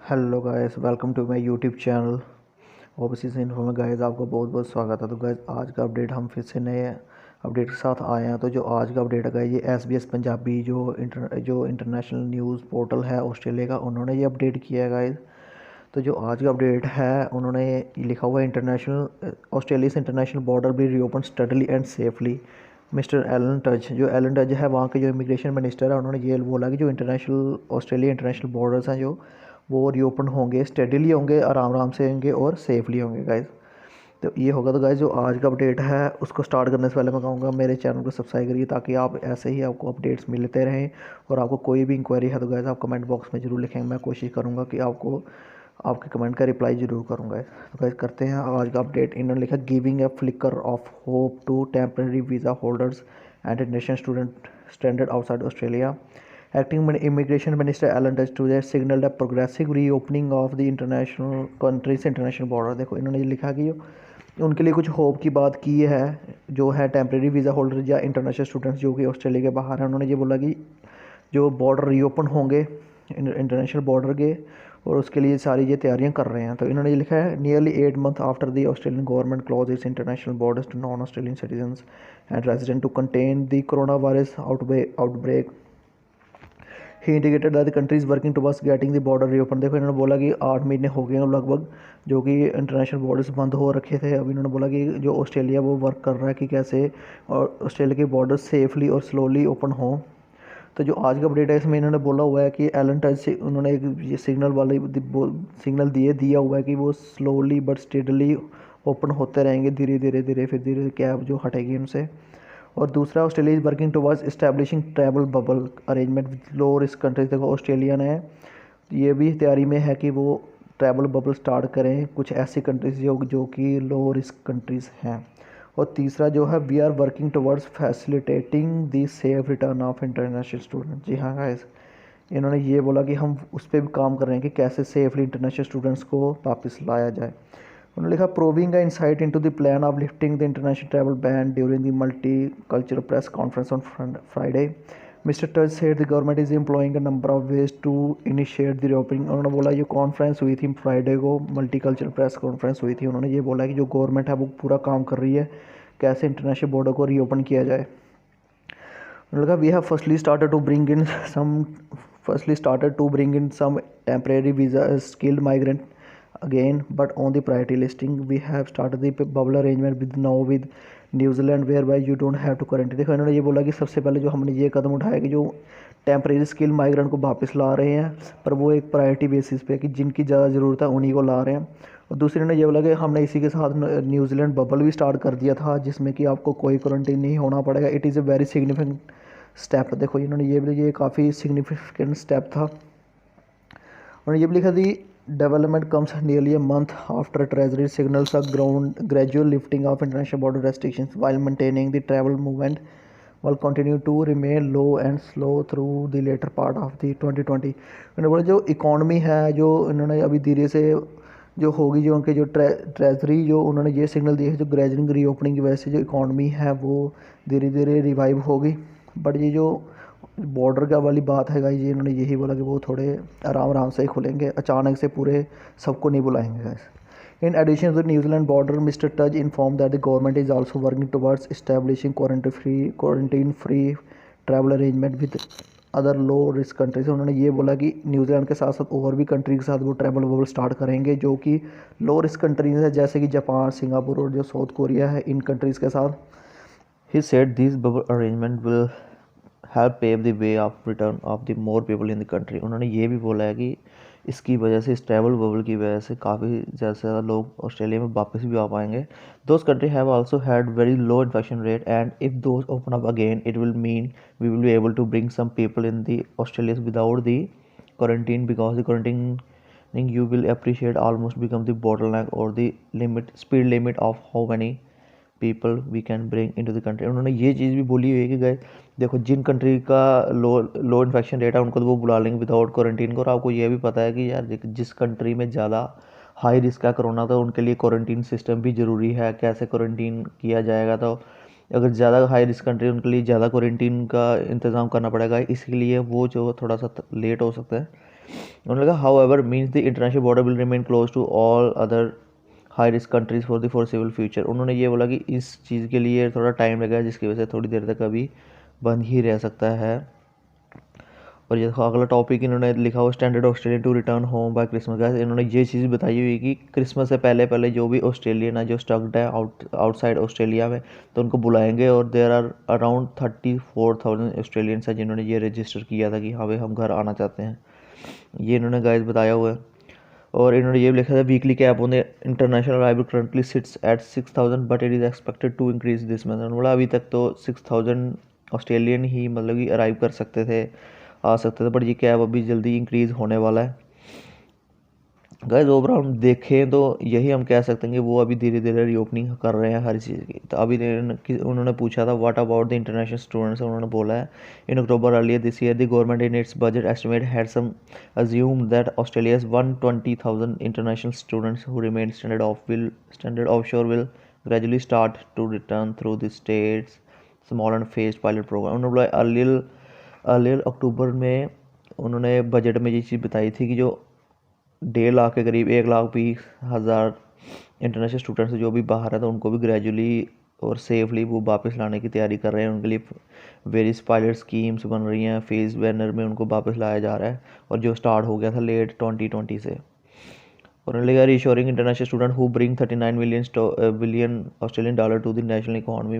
Hello guys, welcome to my YouTube channel. OBC info में guys आपका बहुत बहुत स्वागत है। तो गाइस आज का अपडेट हम फिर से नए अपडेट के साथ आए हैं। तो जो आज का अपडेट है गाइस, ये एसबीएस पंजाबी जो इंटरनेशनल न्यूज़ पोर्टल है ऑस्ट्रेलिया का, उन्होंने ये अपडेट किया है गाइस। तो जो आज का अपडेट है, उन्होंने लिखा हुआ है international Australia international border be reopen steadily and safely. Mister Alan Tudge, जो एलन टच है वहाँ के जो इमिग्रेशन मिनिस्टर है, उन्होंने ये बोला कि जो इंटरनेशनल ऑस्ट्रेलिया इंटरनेशनल बॉर्डर्स हैं जो वो रीओपन होंगे, स्टेडीली होंगे, आराम आराम से होंगे और सेफली होंगे गाइज। तो ये होगा। तो गाइज जो आज का अपडेट है उसको स्टार्ट करने से पहले मैं कहूँगा मेरे चैनल को सब्सक्राइब करिए, ताकि आप ऐसे ही आपको अपडेट्स मिलते रहें। और आपको कोई भी इंक्वायरी है तो गाइज आप कमेंट बॉक्स में ज़रूर लिखेंगे, मैं कोशिश करूँगा कि आपको आपके कमेंट का रिप्लाई ज़रूर करूँगा। तो गाइज करते हैं आज का अपडेट। इन्होंने लिखा giving a flicker of hope to temporary visa holders and international student standard outside Australia. Acting Immigration Minister Alan Touch today signaled a progressive reopening of the international countries international border। देखो इन्होंने ये लिखा कि उनके लिए कुछ hope की बात की है, जो है टेम्प्रेरी वीज़ा होल्डर या इंटरनेशनल स्टूडेंट्स जो कि ऑस्ट्रेलिया के बाहर हैं। उन्होंने ये बोला कि जो बॉर्डर रीओपन होंगे इंटरनेशनल बॉर्डर के, और उसके लिए सारी ये तैयारियां कर रहे हैं। तो इन्होंने ये लिखा है nearly 8 months after the Australian government close its international borders to non Australian citizens and resident to contain the corona virus outbreak. He indicated that the country is working towards getting the border reopen. देखो इन्होंने बोला कि 8 महीने हो गए हैं लगभग जो कि इंटरनेशनल बॉर्डर्स बंद हो रखे थे। अभी इन्होंने बोला कि जो ऑस्ट्रेलिया वो वर्क कर रहा है कि कैसे और ऑस्ट्रेलिया के बॉर्डर सेफली और स्लोली ओपन हो। तो जो आज का अपडेट है इसमें इन्होंने बोला हुआ है कि एलन टच से उन्होंने एक ये सिग्नल दिया हुआ है कि वो स्लोली बट स्टेडली ओपन होते रहेंगे, धीरे धीरे फिर धीरे कैब जो हटेगी उनसे। और दूसरा, Australia is working towards establishing travel bubble arrangement with low risk countries. देखो ऑस्ट्रेलिया ने ये भी तैयारी में है कि वो ट्रैवल बबल स्टार्ट करें कुछ ऐसी कंट्रीज जो कि लो रिस्क कंट्रीज़ हैं। और तीसरा जो है, we are working towards facilitating the safe return of international student. जी हाँ गाइस, इन्होंने ये बोला कि हम उस पर भी काम कर रहे हैं कि कैसे सेफली इंटरनेशनल स्टूडेंट्स को वापस लाया जाए। उन्होंने लिखा प्रोविंग का insight into the plan of lifting the international travel ban during the multi cultural press conference on Friday. Mister Tudge said the government is employing a number of ways to initiate the reopening. उन्होंने बोला ये conference हुई थी Friday को, multi cultural press conference हुई थी। उन्होंने ये बोला कि जो गवर्नमेंट है वो पूरा काम कर रही है कैसे इंटरनेशनल बॉर्डर को रीओपन किया जाए। उन्होंने कहा we have firstly started to bring in some temporary visa skilled migrant again, but on the priority listing we have started the bubble arrangement with New Zealand where by you don't have to quarantine. देखो इन्होंने ये बोला कि सबसे पहले जो हमने ये कदम उठाया कि जो टेम्परेरी स्किल माइग्रेंट को वापस ला रहे हैं, पर वो एक प्रायोरिटी बेसिस पे कि जिनकी ज़्यादा ज़रूरत है उन्हीं को ला रहे हैं। और दूसरी ने ये बोला कि हमने इसी के साथ न्यूजीलैंड बबल भी स्टार्ट कर दिया था, जिसमें कि आपको कोई क्वारंटीन नहीं होना पड़ेगा। It is a very significant step. देखो इन्होंने ये भी, ये काफ़ी सिग्निफिकेंट स्टेप था। उन्होंने ये भी लिखा थी development comes nearly a month after Treasury signals a gradual lifting of international border restrictions while maintaining the travel movement will continue to remain low and slow through the later part of the 2020। उन्होंने बोला जो economy है जो इन्होंने अभी धीरे से जो होगी, जो उनके जो ट्रेजरी जो उन्होंने ये सिग्नल दिए है, जो ग्रेजुअल रीओपनिंग की वजह से जो इकॉनमी है वो धीरे धीरे रिवाइव होगी। बट ये जो बॉर्डर का वाली बात है गाइस, ये इन्होंने यही बोला कि वो थोड़े आराम आराम से ही खुलेंगे, अचानक से पूरे सबको नहीं बुलाएंगे guys. In addition to New Zealand border, mister touch inform that the government is also working towards establishing quarantine free travel arrangement with other low risk countries. उन्होंने ये बोला कि न्यूजीलैंड के साथ साथ और भी कंट्री के साथ वो ट्रैवल वबल स्टार्ट करेंगे जो कि लो रिस्क कंट्रीज है, जैसे कि जापान, सिंगापुर और जो साउथ कोरिया है, इन कंट्रीज़ के साथ। He said this bubble arrangement will help pave the way of return of the more people in the country. उन्होंने ये भी बोला है कि इसकी वजह से, इस ट्रैवल बबल की वजह से काफ़ी ज़्यादा लोग ऑस्ट्रेलिया में वापस भी आ पाएंगे। Those country have also had very low infection rate and if those open up again it will mean we will be able to bring some people in the Australia without the quarantine because the quarantine you will appreciate almost become the bottleneck or the speed limit of how many people we can bring into the country। उन्होंने ये चीज़ भी बोली हुई है कि guys देखो जिन country का लो infection rate है उनको तो वो बुला लेंगे विदाउट क्वारंटीन को। और आपको ये भी पता है कि यार जिस कंट्री में ज़्यादा हाई रिस्क है कोरोना, तो उनके लिए क्वारंटीन सिस्टम भी ज़रूरी है। कैसे क्वारंटीन किया जाएगा, तो अगर ज़्यादा हाई रिस्क कंट्री उनके लिए ज़्यादा क्वारंटीन का इंतज़ाम करना पड़ेगा, इसके लिए वो जो थोड़ा सा लेट हो सकता है। उन्होंने कहा however means the international border will remain close to all other high risk countries for the foreseeable future. उन्होंने ये बोला कि इस चीज़ के लिए थोड़ा टाइम लगेगा, जिसकी वजह से थोड़ी देर तक अभी बंद ही रह सकता है। और ये अगला टॉपिक इन्होंने लिखा हुआ standard Australian to return home by Christmas. Guys इन्होंने ये चीज़ बताई हुई कि क्रिसमस से पहले पहले जो भी ऑस्ट्रेलियन है जो स्टक्ड है आउटसाइड ऑस्ट्रेलिया में, तो उनको बुलाएंगे। और देयर आर अराउंड 34,000 ऑस्ट्रेलियंस हैं जिन्होंने ये रजिस्टर किया था कि हाँ भाई हम घर आना चाहते हैं। ये इन्होंने गाइस बताया हुआ है। और इन्होंने ये भी लिखा था weekly cap on the international arrival currently sits at 6,000 but it is expected to increase this month. बोला अभी तक तो 6,000 ऑस्ट्रेलियन ही मतलब कि अराइव कर सकते थे, आ सकते थे, बट ये कैब अभी जल्दी इंक्रीज़ होने वाला है। गाइस ओवरऑल हम देखें तो यही हम कह सकते हैं कि वो अभी धीरे धीरे रीओपनिंग कर रहे हैं हर चीज़ की। तो अभी उन्होंने पूछा था what about the international students, उन्होंने बोला है in October earlier this year the government in its budget estimate had some assume that Australia's 120,000 international students who remain stranded offshore will gradually start to return through the states small and phased pilot programme. उन्होंने बोला earlier अक्टूबर में उन्होंने budget में ये चीज़ बताई थी कि जो 1.5 लाख के करीब 1,20,000 इंटरनेशनल स्टूडेंट्स जो भी बाहर है तो उनको भी ग्रेजुअली और सेफली वो वापस लाने की तैयारी कर रहे हैं। उनके लिए वेरियस पायलट स्कीम्स बन रही हैं, फेज बैनर में उनको वापस लाया जा रहा है, और जो स्टार्ट हो गया था लेट 2020 से। और reassuring international student who bring 39 billion Australian dollar to the national economy.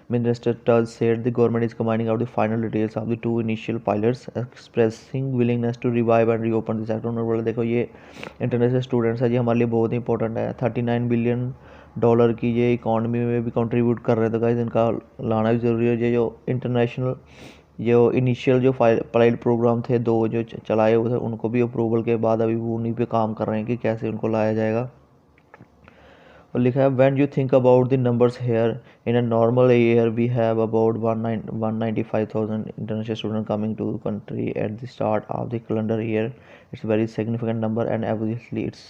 Minister Tubbs said the government is combining out the final details of the two initial pilots, expressing willingness to revive and reopen the sector. उन्होंने बोला देखो ये international students है, ये हमारे लिए बहुत ही important है। 39 बिलियन डॉलर की ये इकॉनमी में भी कंट्रीब्यूट कर रहे थे गाइस, इनका लाना भी ज़रूरी है। ये जो इंटरनेशनल जो इनिशियल जो पायलट प्रोग्राम थे दो जो चलाए हुए थे, उनको भी अप्रूवल के बाद अभी वो उन्हीं पे काम कर रहे हैं कि कैसे उनको लाया जाएगा। और लिखा है when you think about the numbers here in a normal year we have about 195,000 international student coming to the country at the start of the calendar year. It's very significant number and obviously it's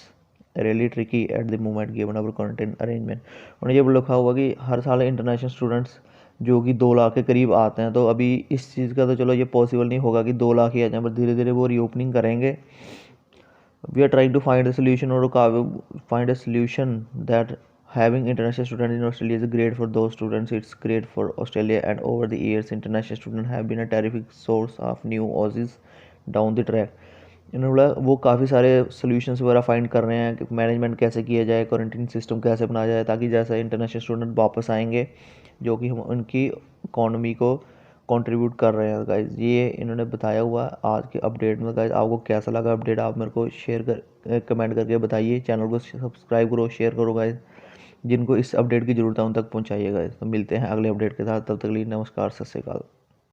really tricky at the moment given our current arrangement. उन्हें ये लिखा हुआ कि हर साल international students जो कि 2 लाख के करीब आते हैं, तो अभी इस चीज़ का तो चलो ये पॉसिबल नहीं होगा कि 2 लाख ही आ जाए, पर धीरे धीरे वो रीओपनिंग करेंगे। We are trying to find a solution और find a solution that having international students in Australia is great for those students, it's great for Australia, and over the years international students have been a terrific source of new Aussies down the track। इन्होंने बोला वो काफ़ी सारे solutions वगैरह find कर रहे हैं कि मैनेजमेंट कैसे किया जाए, क्वारंटीन सिस्टम कैसे बनाया जाए, ताकि जैसे इंटरनेशनल स्टूडेंट वापस आएंगे जो कि हम उनकी इकॉनमी को कंट्रीब्यूट कर रहे हैं। गाइज ये इन्होंने बताया हुआ आज के अपडेट में। गाइज आपको कैसा लगा अपडेट, आप मेरे को कमेंट करके बताइए। चैनल को सब्सक्राइब करो, शेयर करो गाइज, जिनको इस अपडेट की ज़रूरत है उन तक पहुँचाइए गाइज। तो मिलते हैं अगले अपडेट के साथ, तब तक के लिए नमस्कार, सत श्री अकाल।